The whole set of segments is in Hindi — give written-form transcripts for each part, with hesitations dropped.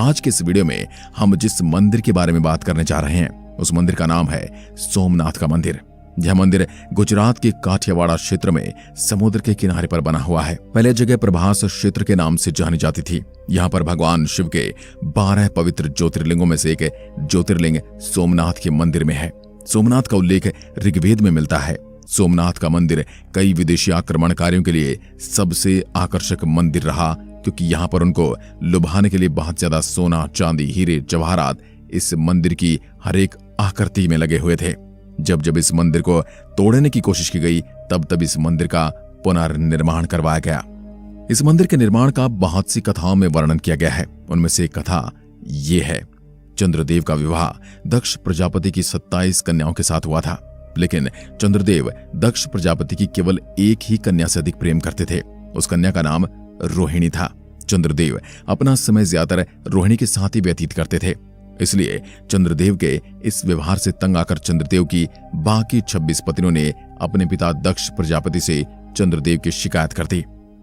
आज के इस वीडियो में हम जिस मंदिर के बारे में बात करने जा रहे हैं उस मंदिर का नाम है सोमनाथ का मंदिर। यह मंदिर गुजरात के काठियावाड़ क्षेत्र में समुद्र के किनारे पर बना हुआ है। पहले जगह प्रभास क्षेत्र के नाम से जानी जाती थी। यहाँ पर भगवान शिव के 12 पवित्र ज्योतिर्लिंगों में से एक ज्योतिर्लिंग सोमनाथ के मंदिर में है। सोमनाथ का उल्लेख ऋग्वेद में मिलता है। सोमनाथ का मंदिर कई विदेशी आक्रमणकारियों के लिए सबसे आकर्षक मंदिर रहा, क्योंकि यहाँ पर उनको लुभाने के लिए बहुत ज्यादा सोना, चांदी, हीरे, जवाहरात इस मंदिर की हर एक आकृति में लगे हुए थे। जब जब इस मंदिर को तोड़ने की कोशिश की गई तब तब इस मंदिर का पुनर्निर्माण करवाया गया। इस मंदिर के निर्माण का बहुत सी कथाओं में वर्णन किया गया है। उनमें से एक कथा ये है, चंद्रदेव का विवाह दक्ष प्रजापति की 27 कन्याओं के साथ हुआ था, लेकिन चंद्रदेव दक्ष प्रजापति की केवल एक ही कन्या से अधिक प्रेम करते थे। उस कन्या का नाम रोहिणी था। चंद्रदेव अपना समय ज्यादातर रोहिणी के साथ ही व्यतीत करते थे, इसलिए चंद्रदेव के इस व्यवहार से तंग आकर चंद्रदेव की बाकी 26 पत्नियों ने अपने पिता दक्ष प्रजापति से चंद्रदेव की शिकायत कर दी।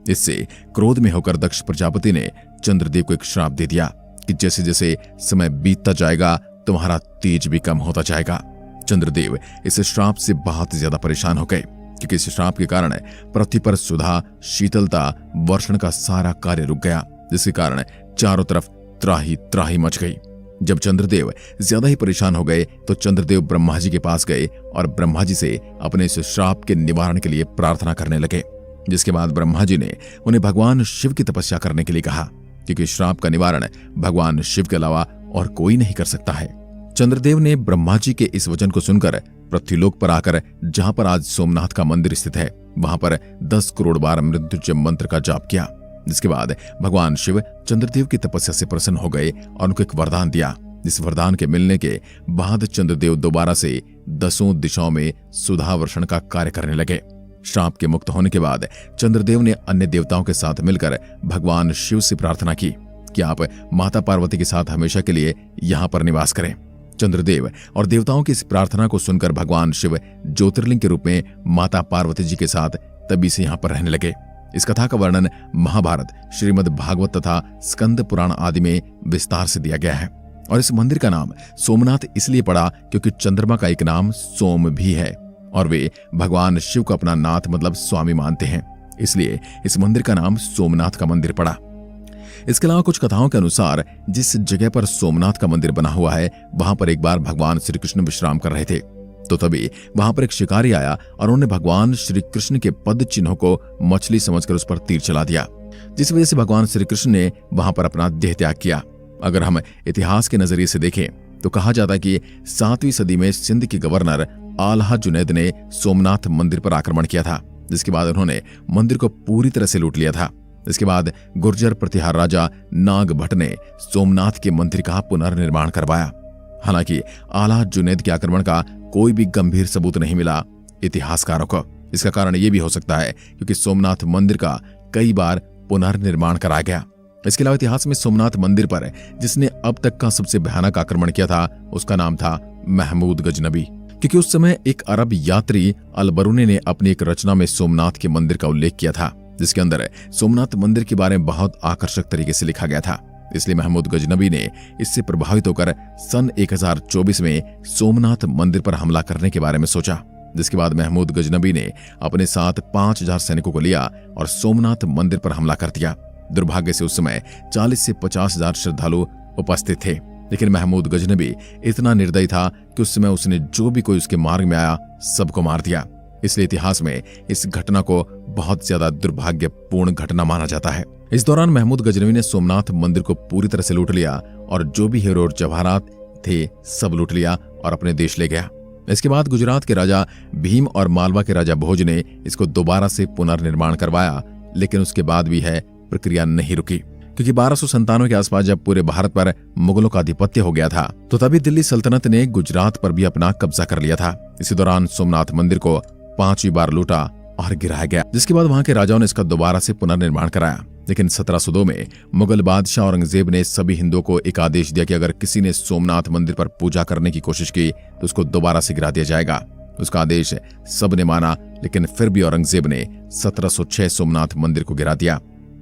इससे क्रोध में होकर दक्ष प्रजापति ने चंद्रदेव को एक श्राप दे दिया कि जैसे जैसे समय बीतता जाएगा तुम्हारा तेज भी कम होता जाएगा। चंद्रदेव इस श्राप से बहुत ज्यादा परेशान हो गए, क्योंकि इस श्राप के कारण पृथ्वी पर सुधा, शीतलता, वर्षण का सारा कार्य रुक गया, जिसके कारण चारों तरफ त्राही त्राही मच गई। जब चंद्रदेव ज्यादा ही परेशान हो गए तो चंद्रदेव ब्रह्मा जी के पास गए और ब्रह्मा जी से अपने इस श्राप के निवारण के लिए प्रार्थना करने लगे। जिसके बाद ब्रह्मा जी ने उन्हें भगवान शिव की तपस्या करने के लिए कहा, क्योंकि श्राप का निवारण भगवान शिव के अलावा और कोई नहीं कर सकता है। चंद्रदेव ने ब्रह्मा जी के इस वचन को सुनकर पृथ्वीलोक पर आकर जहां पर आज सोमनाथ का मंदिर स्थित है वहां पर 10 करोड़ बार मृत्युंजय मंत्र का जाप किया। जिसके बाद भगवान शिव चंद्रदेव की तपस्या से प्रसन्न हो गए और उनको एक वरदान दिया। इस वरदान के मिलने के बाद चंद्रदेव दोबारा से 10 दिशाओं में सुधा वर्षण का कार्य करने लगे। श्राप के मुक्त होने के बाद चंद्रदेव ने अन्य देवताओं के साथ मिलकर भगवान शिव से प्रार्थना की कि आप माता पार्वती के साथ हमेशा के लिए यहाँ पर निवास करें। चंद्रदेव और देवताओं की इस प्रार्थना को सुनकर भगवान शिव ज्योतिर्लिंग के रूप में माता पार्वती जी के साथ तभी से यहाँ पर रहने लगे। इस कथा का वर्णन महाभारत, श्रीमद् भागवत तथा स्कंद पुराण आदि में विस्तार से दिया गया है। और इस मंदिर का नाम सोमनाथ इसलिए पड़ा क्योंकि चंद्रमा का एक नाम सोम भी है और वे भगवान शिव को अपना नाथ मतलब स्वामी मानते हैं, इसलिए इस मंदिर का नाम सोमनाथ का मंदिर पड़ा। इसके अलावा कुछ कथाओं के अनुसार जिस जगह पर सोमनाथ का मंदिर बना हुआ है वहां पर एक बार भगवान श्री कृष्ण विश्राम कर रहे थे, तो तभी वहां पर एक शिकारी आया और उन्होंने भगवान श्री कृष्ण के पद चिन्हों को मछली समझकर उस पर तीर चला दिया, जिस वजह से भगवान श्री कृष्ण ने वहां पर अपना देह त्याग किया। अगर हम इतिहास के नजरिए से देखें तो कहा जाता है कि 7वीं सदी में सिंध के गवर्नर आल्हा जुनैद ने सोमनाथ मंदिर पर आक्रमण किया था, जिसके बाद उन्होंने मंदिर को पूरी तरह से लूट लिया था। इसके बाद गुर्जर प्रतिहार राजा नाग भट्ट ने सोमनाथ के मंदिर का पुनर्निर्माण करवाया। हालांकि आला जुनैद के आक्रमण का कोई भी गंभीर सबूत नहीं मिला इतिहासकारों को। इसका कारण यह भी हो सकता है क्योंकि सोमनाथ मंदिर का कई बार पुनर्निर्माण कराया गया। इसके अलावा इतिहास में सोमनाथ मंदिर पर जिसने अब तक का सबसे भयानक आक्रमण किया था उसका नाम था महमूद गजनबी, क्योंकि उस समय एक अरब यात्री अल-बरूनी ने अपनी एक रचना में सोमनाथ के मंदिर का उल्लेख किया था, जिसके अंदर सोमनाथ मंदिर के बारे में बहुत आकर्षक तरीके से लिखा गया था। इसलिए महमूद गजनबी ने इससे प्रभावित होकर सन 1024 में सोमनाथ मंदिर पर हमला करने के बारे में सोचा, जिसके बाद महमूद गजनबी ने अपने साथ 5000 सैनिकों को लिया और सोमनाथ मंदिर पर हमला कर दिया। दुर्भाग्य से उस समय 40 से 50,000 श्रद्धालु उपस्थित थे, लेकिन महमूद गजनबी इतना निर्दयी था कि उस समय उसने जो भी कोई उसके मार्ग में आया सबको मार दिया। इसलिए इतिहास में इस घटना को बहुत ज्यादा दुर्भाग्यपूर्ण घटना माना जाता है। इस दौरान महमूद गजनवी ने सोमनाथ मंदिर को पूरी तरह से लूट लिया और जो भी हीरे और जवाहरात थे सब लूट लिया और अपने देश ले गया। इसके बाद गुजरात के राजा भीम और मालवा के राजा भोज ने इसको दोबारा से पुनर्निर्माण करवाया, लेकिन उसके बाद भी है प्रक्रिया नहीं रुकी, क्योंकि 1297 के आसपास जब पूरे भारत पर मुगलों का आधिपत्य हो गया था तो तभी दिल्ली सल्तनत ने गुजरात पर भी अपना कब्जा कर लिया था। इसी दौरान सोमनाथ मंदिर को 5वीं बार लूटा और गिराया गया, जिसके बाद वहां के राजाओं ने इसका दोबारा से पुनर्निर्माण कराया। लेकिन 1702 में मुगल बादशाह औरंगजेब ने सभी हिंदुओं को एक आदेश दिया कि अगर किसी ने सोमनाथ मंदिर पर पूजा करने की कोशिश की तो उसको दोबारा से गिरा दिया जाएगा। उसका आदेश सबने माना, लेकिन फिर भी औरंगजेब ने 1706 सोमनाथ मंदिर को गिरा दिया।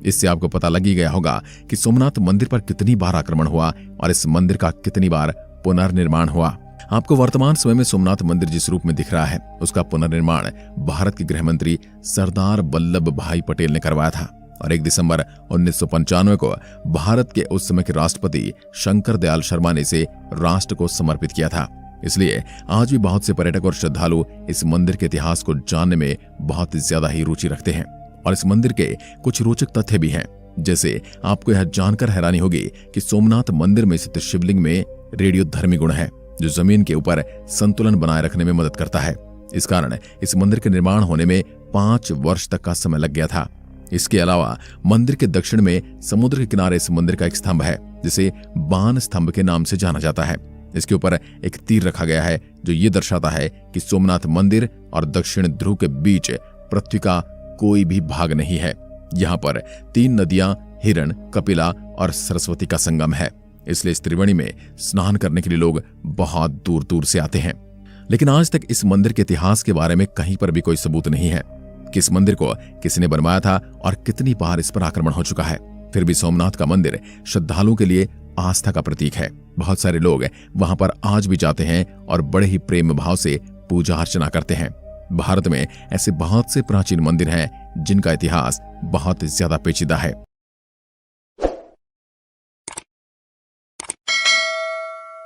इससे आपको पता लग ही गया होगा कि सोमनाथ मंदिर पर कितनी बार आक्रमण हुआ और इस मंदिर का कितनी बार पुनर्निर्माण हुआ। आपको वर्तमान समय में सोमनाथ मंदिर जिस रूप में दिख रहा है, उसका पुनर्निर्माण भारत के गृह मंत्री सरदार वल्लभ भाई पटेल ने करवाया था और 1 दिसंबर 1995 को भारत के उस समय के राष्ट्रपति शंकर दयाल शर्मा ने इसे राष्ट्र को समर्पित किया था। इसलिए आज भी बहुत से पर्यटक और श्रद्धालु इस मंदिर के इतिहास को जानने में बहुत ज्यादा ही रुचि रखते हैं। और इस मंदिर के कुछ रोचक तथ्य भी हैं, जैसे आपको यह जानकर हैरानी होगी कि सोमनाथ मंदिर में स्थित शिवलिंग में रेडियोधर्मी गुण है, जो जमीन के ऊपर संतुलन बनाए रखने में मदद करता है। इस कारण इस मंदिर के निर्माण होने में 5 वर्ष तक का समय लग गया था। इसके अलावा मंदिर के दक्षिण में समुद्र के किनारे इस मंदिर का एक स्तंभ है, जिसे बाण स्तंभ के नाम से जाना जाता है। इसके ऊपर एक तीर रखा गया है, जो ये दर्शाता है कि सोमनाथ मंदिर और दक्षिण ध्रुव के बीच पृथ्वी का कोई भी भाग नहीं है। यहाँ पर 3 नदियां हिरण, कपिला और सरस्वती का संगम है। इसलिए इस त्रिवेणी में स्नान करने के लिए लोग बहुत दूर दूर से आते हैं। लेकिन आज तक इस मंदिर के इतिहास के बारे में कहीं पर भी कोई सबूत नहीं है कि इस मंदिर को किसने बनवाया था और कितनी बार इस पर आक्रमण हो चुका है। फिर भी सोमनाथ का मंदिर श्रद्धालुओं के लिए आस्था का प्रतीक है। बहुत सारे लोग वहां पर आज भी जाते हैं और बड़े ही प्रेम भाव से पूजा अर्चना करते हैं। भारत में ऐसे बहुत से प्राचीन मंदिर हैं जिनका इतिहास बहुत ज्यादा पेचीदा है।